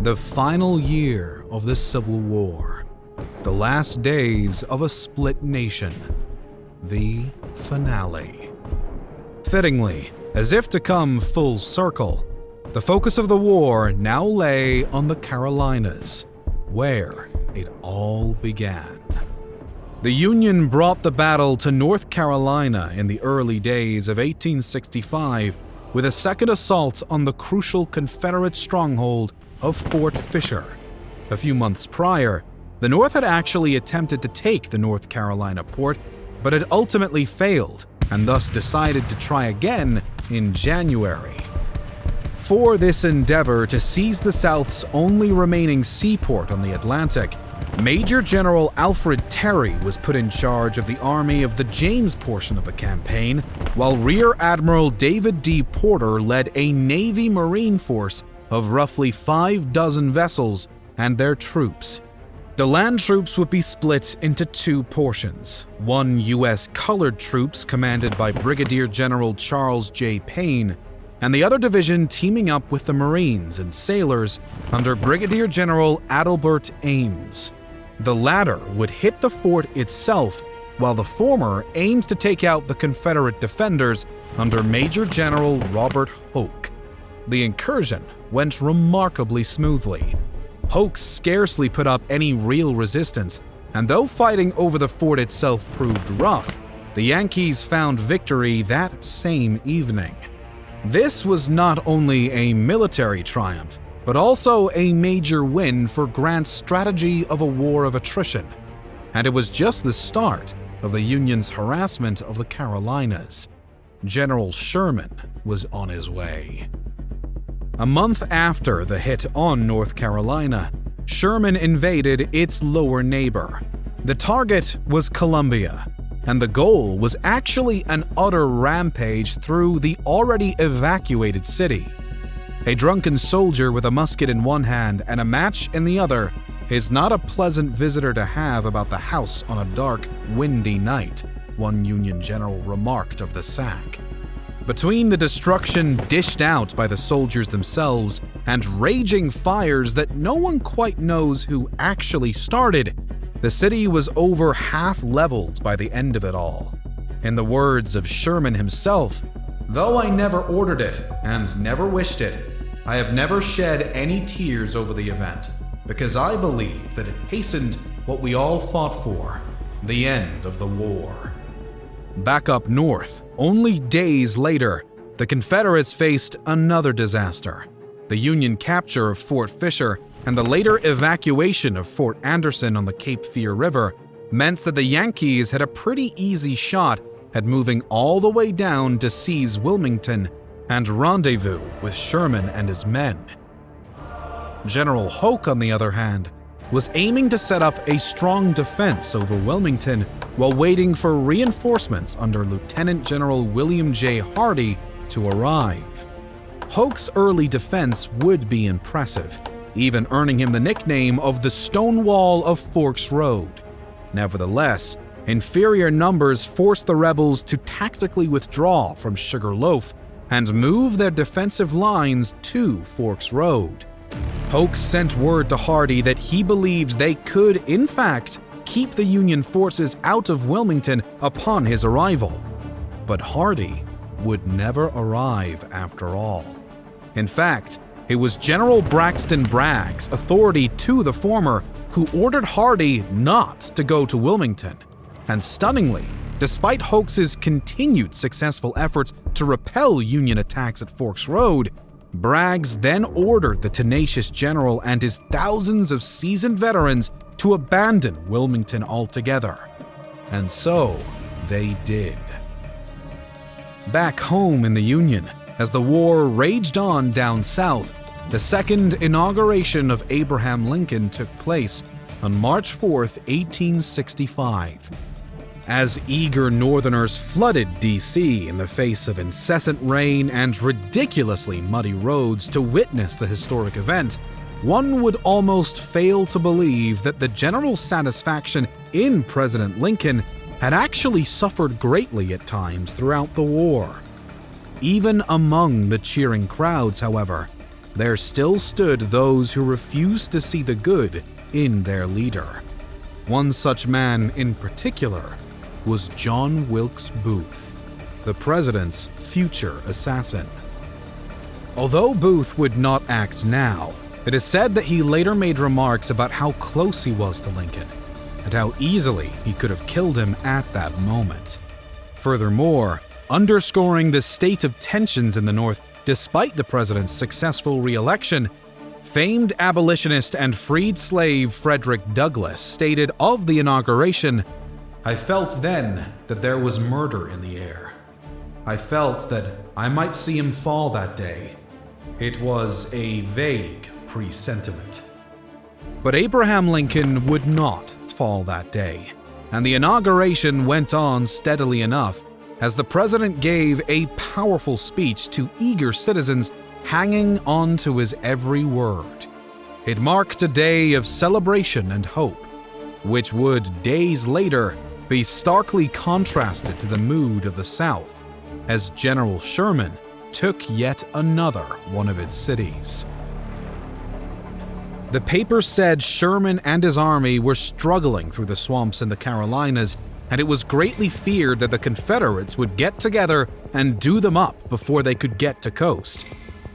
The final year of the Civil War. The last days of a split nation. The finale. Fittingly, as if to come full circle, the focus of the war now lay on the Carolinas, where it all began. The Union brought the battle to North Carolina in the early days of 1865 with a second assault on the crucial Confederate stronghold of Fort Fisher. A few months prior, the North had actually attempted to take the North Carolina port, but had ultimately failed and thus decided to try again in January. For this endeavor to seize the South's only remaining seaport on the Atlantic, Major General Alfred Terry was put in charge of the Army of the James portion of the campaign, while Rear Admiral David D. Porter led a Navy Marine force of roughly 6 vessels and their troops. The land troops would be split into 2 portions, one U.S. colored troops commanded by Brigadier General Charles J. Payne, and the other division teaming up with the Marines and sailors under Brigadier General Adelbert Ames. The latter would hit the fort itself, while the former aims to take out the Confederate defenders under Major General Robert Hoke. The incursion went remarkably smoothly. Hoke scarcely put up any real resistance, and though fighting over the fort itself proved rough, the Yankees found victory that same evening. This was not only a military triumph, but also a major win for Grant's strategy of a war of attrition, and it was just the start of the Union's harassment of the Carolinas. General Sherman was on his way. A month after the hit on North Carolina, Sherman invaded its lower neighbor. The target was Columbia, and the goal was actually an utter rampage through the already evacuated city. A drunken soldier with a musket in one hand and a match in the other is not a pleasant visitor to have about the house on a dark, windy night, one Union general remarked of the sack. Between the destruction dished out by the soldiers themselves and raging fires that no one quite knows who actually started, the city was over half leveled by the end of it all. In the words of Sherman himself, "Though I never ordered it and never wished it, I have never shed any tears over the event, because I believe that it hastened what we all fought for, the end of the war." Back up north, only days later, the Confederates faced another disaster. The Union capture of Fort Fisher and the later evacuation of Fort Anderson on the Cape Fear River meant that the Yankees had a pretty easy shot at moving all the way down to seize Wilmington and rendezvous with Sherman and his men. General Hoke, on the other hand, was aiming to set up a strong defense over Wilmington while waiting for reinforcements under Lieutenant General William J. Hardee to arrive. Hoke's early defense would be impressive, even earning him the nickname of the Stonewall of Forks Road. Nevertheless, inferior numbers forced the rebels to tactically withdraw from Sugar Loaf and move their defensive lines to Forks Road. Hoke sent word to Hardee that he believes they could, in fact, keep the Union forces out of Wilmington upon his arrival. But Hardee would never arrive after all. In fact, it was General Braxton Bragg's authority to the former who ordered Hardee not to go to Wilmington. And stunningly, despite Hoke's continued successful efforts to repel Union attacks at Forks Road, Braggs then ordered the tenacious general and his thousands of seasoned veterans to abandon Wilmington altogether. And so they did. Back home in the Union, as the war raged on down south, the second inauguration of Abraham Lincoln took place on March 4th, 1865. As eager Northerners flooded D.C. in the face of incessant rain and ridiculously muddy roads to witness the historic event, one would almost fail to believe that the general satisfaction in President Lincoln had actually suffered greatly at times throughout the war. Even among the cheering crowds, however, there still stood those who refused to see the good in their leader. One such man in particular was John Wilkes Booth, the president's future assassin. Although Booth would not act now, it is said that he later made remarks about how close he was to Lincoln and how easily he could have killed him at that moment. Furthermore, underscoring the state of tensions in the North despite the president's successful re-election, famed abolitionist and freed slave Frederick Douglass stated of the inauguration, "I felt then that there was murder in the air. I felt that I might see him fall that day. It was a vague presentiment." But Abraham Lincoln would not fall that day, and the inauguration went on steadily enough as the president gave a powerful speech to eager citizens hanging on to his every word. It marked a day of celebration and hope, which would days later be starkly contrasted to the mood of the South as General Sherman took yet another one of its cities. The paper said Sherman and his army were struggling through the swamps in the Carolinas, and it was greatly feared that the Confederates would get together and do them up before they could get to coast.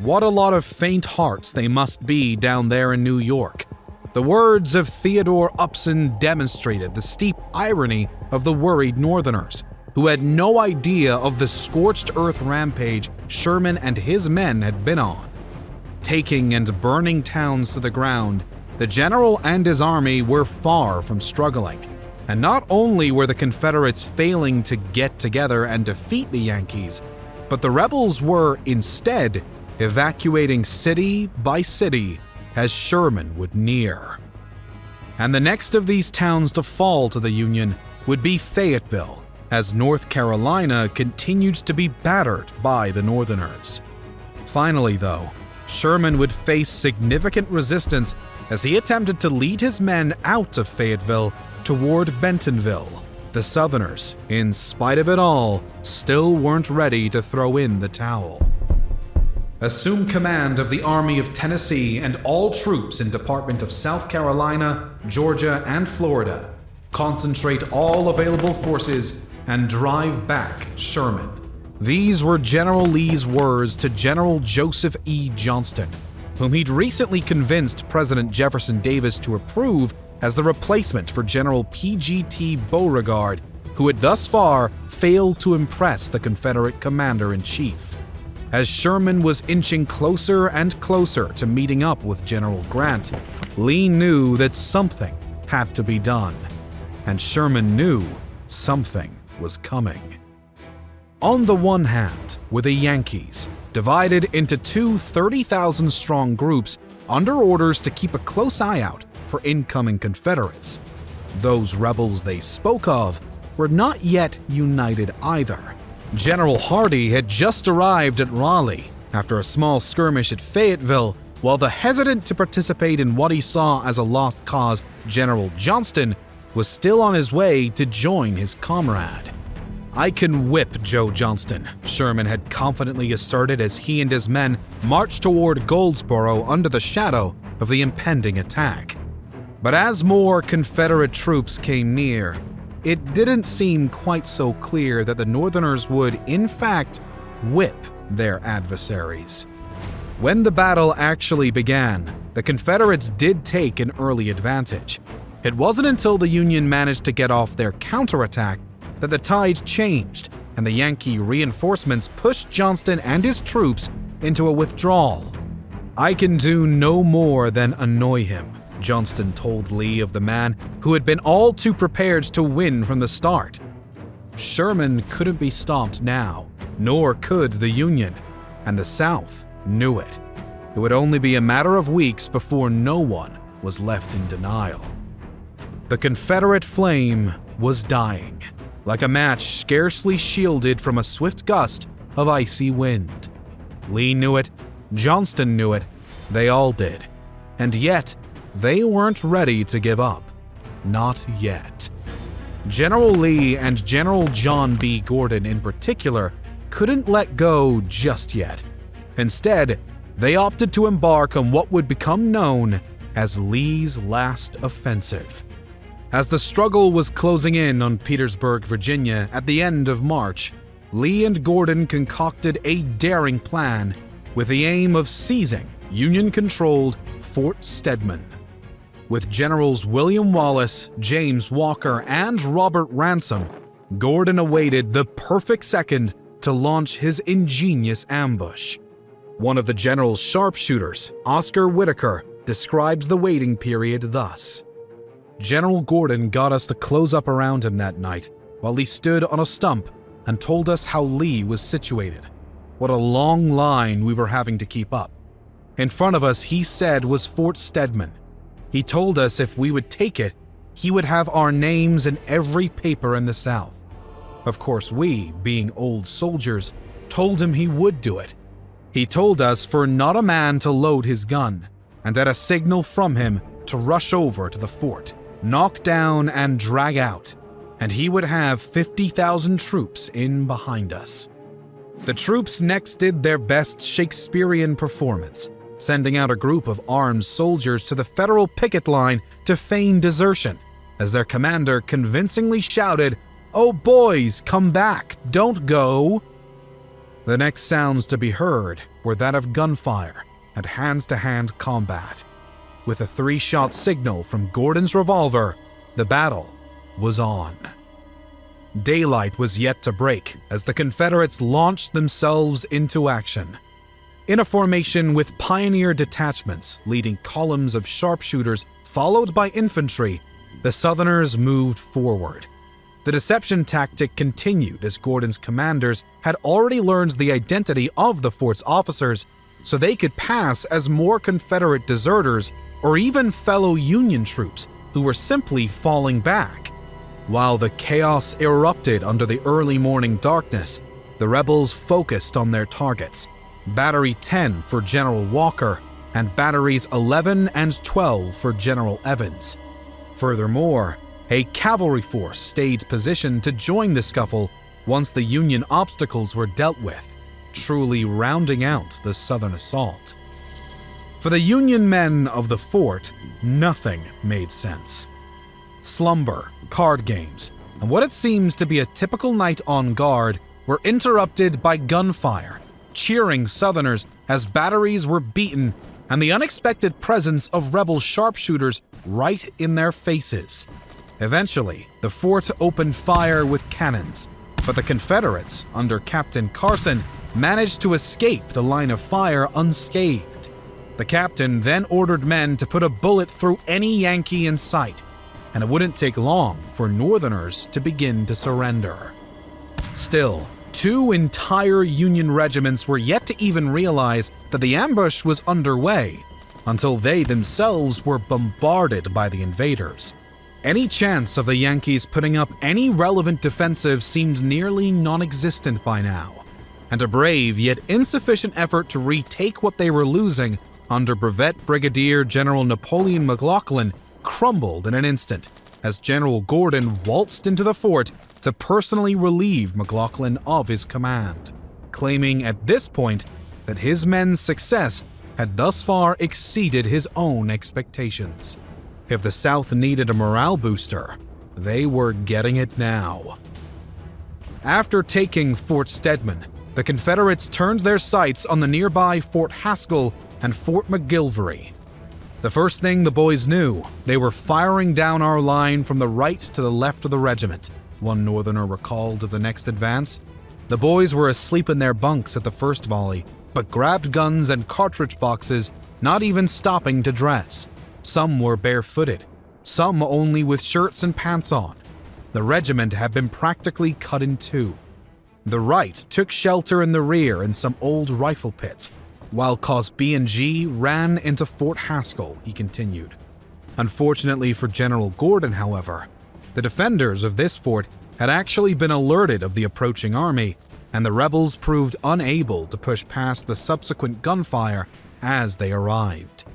What a lot of faint hearts they must be down there in New York. The words of Theodore Upson demonstrated the steep irony of the worried Northerners, who had no idea of the scorched earth rampage Sherman and his men had been on. Taking and burning towns to the ground, the general and his army were far from struggling. And not only were the Confederates failing to get together and defeat the Yankees, but the rebels were instead evacuating city by city as Sherman would near. And the next of these towns to fall to the Union would be Fayetteville, as North Carolina continued to be battered by the Northerners. Finally, though, Sherman would face significant resistance as he attempted to lead his men out of Fayetteville toward Bentonville. The Southerners, in spite of it all, still weren't ready to throw in the towel. Assume command of the Army of Tennessee and all troops in Department of South Carolina, Georgia, and Florida. Concentrate all available forces and drive back Sherman. These were General Lee's words to General Joseph E. Johnston, whom he'd recently convinced President Jefferson Davis to approve as the replacement for General P.G.T. Beauregard, who had thus far failed to impress the Confederate commander-in-chief. As Sherman was inching closer and closer to meeting up with General Grant, Lee knew that something had to be done, and Sherman knew something was coming. On the one hand were the Yankees, divided into two 30,000-strong groups under orders to keep a close eye out for incoming Confederates. Those rebels they spoke of were not yet united either. General Hardee had just arrived at Raleigh after a small skirmish at Fayetteville, while the hesitant to participate in what he saw as a lost cause General Johnston was still on his way to join his comrade. "I can whip Joe Johnston," Sherman had confidently asserted as he and his men marched toward Goldsboro under the shadow of the impending attack. But as more Confederate troops came near, it didn't seem quite so clear that the Northerners would, in fact, whip their adversaries. When the battle actually began, the Confederates did take an early advantage. It wasn't until the Union managed to get off their counterattack that the tide changed, and the Yankee reinforcements pushed Johnston and his troops into a withdrawal. "I can do no more than annoy him," Johnston told Lee of the man who had been all too prepared to win from the start. Sherman couldn't be stopped now, nor could the Union, and the South knew it. It would only be a matter of weeks before no one was left in denial. The Confederate flame was dying, like a match scarcely shielded from a swift gust of icy wind. Lee knew it, Johnston knew it, they all did, and yet they weren't ready to give up. Not yet. General Lee and General John B. Gordon in particular couldn't let go just yet. Instead, they opted to embark on what would become known as Lee's last offensive. As the struggle was closing in on Petersburg, Virginia at the end of March, Lee and Gordon concocted a daring plan with the aim of seizing Union-controlled Fort Stedman. With Generals William Wallace, James Walker, and Robert Ransom, Gordon awaited the perfect second to launch his ingenious ambush. One of the general's sharpshooters, Oscar Whitaker, describes the waiting period thus. General Gordon got us to close up around him that night while he stood on a stump and told us how Lee was situated. What a long line we were having to keep up. In front of us, he said, was Fort Stedman. He told us if we would take it, he would have our names in every paper in the South. Of course, we, being old soldiers, told him he would do it. He told us for not a man to load his gun, and at a signal from him to rush over to the fort, knock down and drag out, and he would have 50,000 troops in behind us. The troops next did their best Shakespearean performance, sending out a group of armed soldiers to the Federal picket line to feign desertion, as their commander convincingly shouted, "Oh boys, come back, don't go!" The next sounds to be heard were that of gunfire and hand-to-hand combat. With a 3-shot signal from Gordon's revolver, the battle was on. Daylight was yet to break as the Confederates launched themselves into action. In a formation with pioneer detachments leading columns of sharpshooters followed by infantry, the Southerners moved forward. The deception tactic continued as Gordon's commanders had already learned the identity of the fort's officers, so they could pass as more Confederate deserters or even fellow Union troops who were simply falling back. While the chaos erupted under the early morning darkness, the rebels focused on their targets: Battery 10 for General Walker and Batteries 11 and 12 for General Evans. Furthermore, a cavalry force stayed positioned to join the scuffle once the Union obstacles were dealt with, truly rounding out the Southern assault. For the Union men of the fort, nothing made sense. Slumber, card games, and what it seems to be a typical night on guard were interrupted by gunfire, cheering Southerners as batteries were beaten, and the unexpected presence of rebel sharpshooters right in their faces. Eventually, the fort opened fire with cannons, but the Confederates, under Captain Carson, managed to escape the line of fire unscathed. The captain then ordered men to put a bullet through any Yankee in sight, and it wouldn't take long for Northerners to begin to surrender. Still, 2 entire Union regiments were yet to even realize that the ambush was underway until they themselves were bombarded by the invaders. Any chance of the Yankees putting up any relevant defensive seemed nearly non-existent by now, and a brave yet insufficient effort to retake what they were losing under Brevet Brigadier General Napoleon McLaughlin crumbled in an instant as General Gordon waltzed into the fort to personally relieve McLaughlin of his command, claiming at this point that his men's success had thus far exceeded his own expectations. If the South needed a morale booster, they were getting it now. After taking Fort Stedman, the Confederates turned their sights on the nearby Fort Haskell and Fort McGilvery. The first thing the boys knew, they were firing down our line from the right to the left of the regiment, one Northerner recalled of the next advance. The boys were asleep in their bunks at the first volley, but grabbed guns and cartridge boxes, not even stopping to dress. Some were barefooted, some only with shirts and pants on. The regiment had been practically cut in two. The right took shelter in the rear in some old rifle pits, while Cos B and G ran into Fort Haskell, he continued. Unfortunately for General Gordon, however, the defenders of this fort had actually been alerted of the approaching army, and the rebels proved unable to push past the subsequent gunfire as they arrived.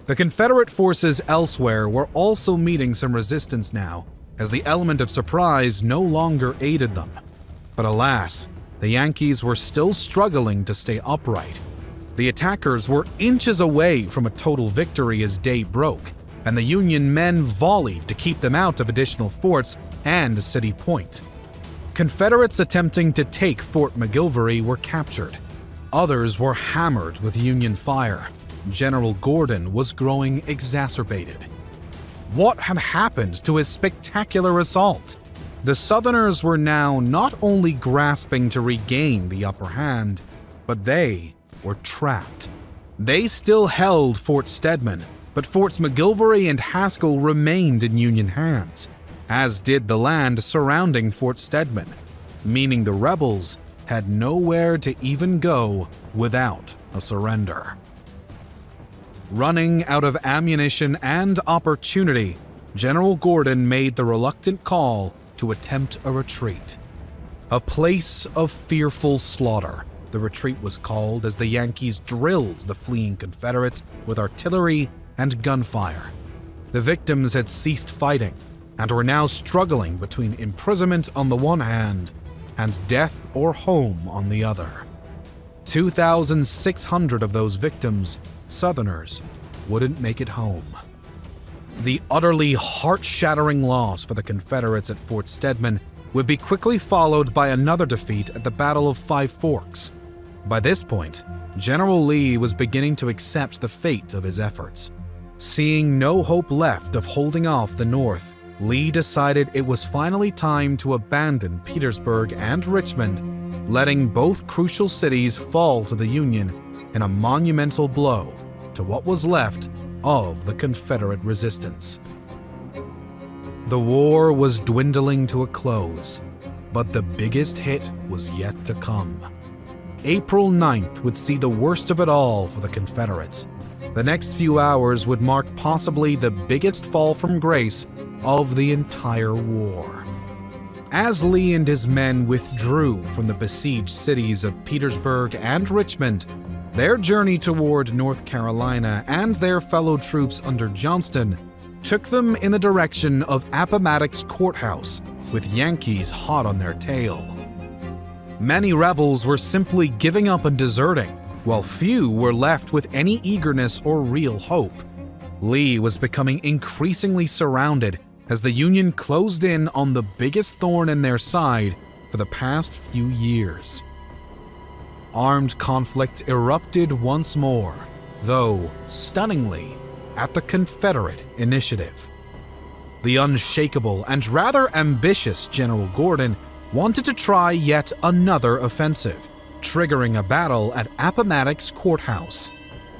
The Confederate forces elsewhere were also meeting some resistance now, as the element of surprise no longer aided them. But alas, the Yankees were still struggling to stay upright. The attackers were inches away from a total victory as day broke, and the Union men volleyed to keep them out of additional forts and City Point. Confederates attempting to take Fort McGilvery were captured. Others were hammered with Union fire. General Gordon was growing exacerbated. What had happened to his spectacular assault? The Southerners were now not only grasping to regain the upper hand, but they were trapped. They still held Fort Stedman, but Forts McGilvery and Haskell remained in Union hands, as did the land surrounding Fort Stedman, meaning the rebels had nowhere to even go without a surrender. Running out of ammunition and opportunity, General Gordon made the reluctant call to attempt a retreat. A place of fearful slaughter, the retreat was called as the Yankees drilled the fleeing Confederates with artillery and gunfire. The victims had ceased fighting and were now struggling between imprisonment on the one hand and death or home on the other. 2,600 of those victims, Southerners, wouldn't make it home. The utterly heart-shattering loss for the Confederates at Fort Stedman would be quickly followed by another defeat at the Battle of Five Forks. By this point, General Lee was beginning to accept the fate of his efforts. Seeing no hope left of holding off the North, Lee decided it was finally time to abandon Petersburg and Richmond, letting both crucial cities fall to the Union in a monumental blow to what was left of the Confederate resistance. The war was dwindling to a close, but the biggest hit was yet to come. April 9th would see the worst of it all for the Confederates. The next few hours would mark possibly the biggest fall from grace of the entire war. As Lee and his men withdrew from the besieged cities of Petersburg and Richmond, their journey toward North Carolina and their fellow troops under Johnston took them in the direction of Appomattox Courthouse, with Yankees hot on their tail. Many rebels were simply giving up and deserting, while few were left with any eagerness or real hope. Lee was becoming increasingly surrounded as the Union closed in on the biggest thorn in their side for the past few years. Armed conflict erupted once more, though stunningly at the Confederate initiative. The unshakable and rather ambitious General Gordon wanted to try yet another offensive, triggering a battle at Appomattox Courthouse.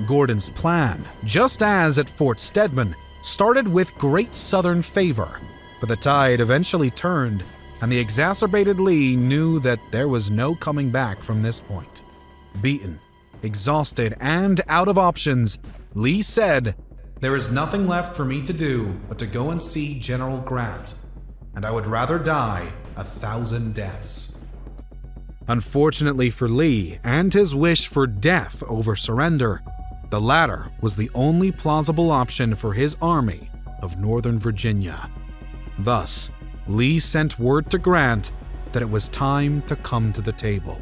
Gordon's plan, just as at Fort Stedman, started with great Southern favor, but the tide eventually turned, and the exacerbated Lee knew that there was no coming back from this point. Beaten, exhausted, and out of options, Lee said, "There is nothing left for me to do but to go and see General Grant, and I would rather die 1,000 deaths." Unfortunately for Lee and his wish for death over surrender, the latter was the only plausible option for his army of Northern Virginia. Thus, Lee sent word to Grant that it was time to come to the table.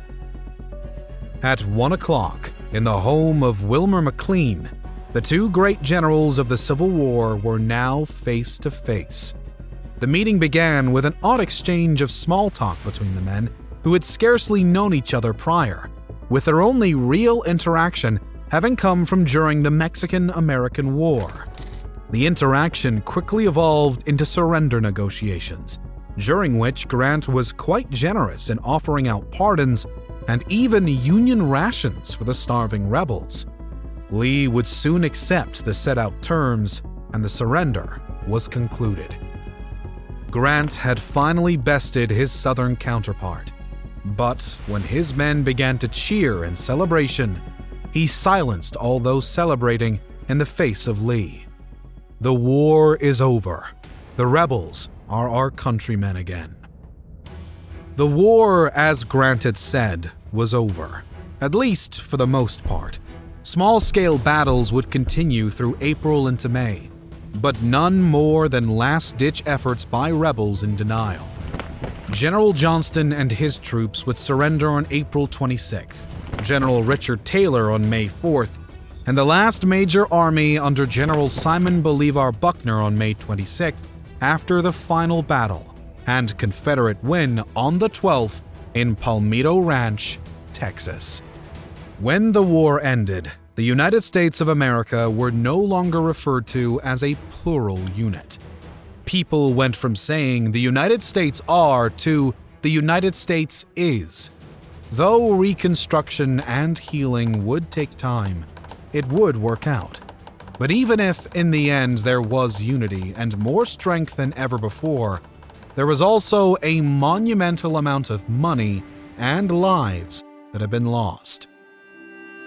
At 1 o'clock, in the home of Wilmer McLean, the two great generals of the Civil War were now face to face. The meeting began with an odd exchange of small talk between the men who had scarcely known each other prior, with their only real interaction having come from during the Mexican-American War. The interaction quickly evolved into surrender negotiations, during which Grant was quite generous in offering out pardons and even Union rations for the starving rebels. Lee would soon accept the set-out terms, and the surrender was concluded. Grant had finally bested his Southern counterpart, but when his men began to cheer in celebration, he silenced all those celebrating in the face of Lee. The war is over. The rebels are our countrymen again. The war, as Grant had said, was over, at least for the most part. Small-scale battles would continue through April into May, but none more than last-ditch efforts by rebels in denial. General Johnston and his troops would surrender on April 26th, General Richard Taylor on May 4th, and the last major army under General Simon Bolivar Buckner on May 26th after the final battle and Confederate win on the 12th in Palmito Ranch, Texas. When the war ended, the United States of America were no longer referred to as a plural unit. People went from saying the United States are to the United States is. Though reconstruction and healing would take time, it would work out. But even if, in the end, there was unity and more strength than ever before, there was also a monumental amount of money and lives that had been lost.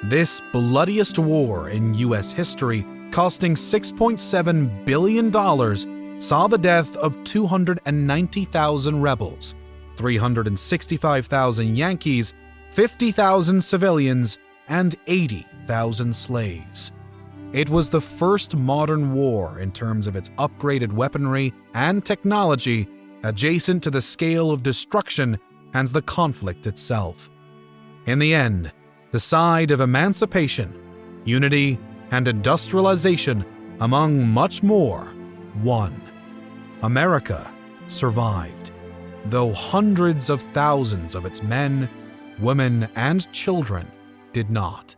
This bloodiest war in U.S. history, costing $6.7 billion, saw the death of 290,000 rebels, 365,000 Yankees, 50,000 civilians, and 80,000 slaves. It was the first modern war in terms of its upgraded weaponry and technology, adjacent to the scale of destruction and the conflict itself. In the end, the side of emancipation, unity, and industrialization, among much more, won. America survived, though hundreds of thousands of its men, women, and children did not.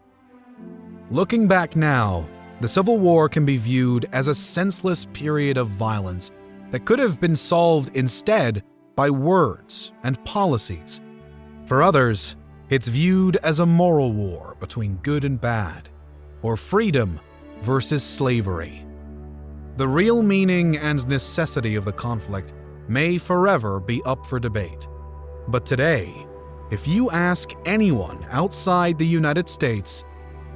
Looking back now, the Civil War can be viewed as a senseless period of violence that could have been solved instead by words and policies. For others, it's viewed as a moral war between good and bad, or freedom versus slavery. The real meaning and necessity of the conflict may forever be up for debate. But today, if you ask anyone outside the United States,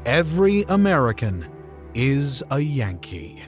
every American is a Yankee.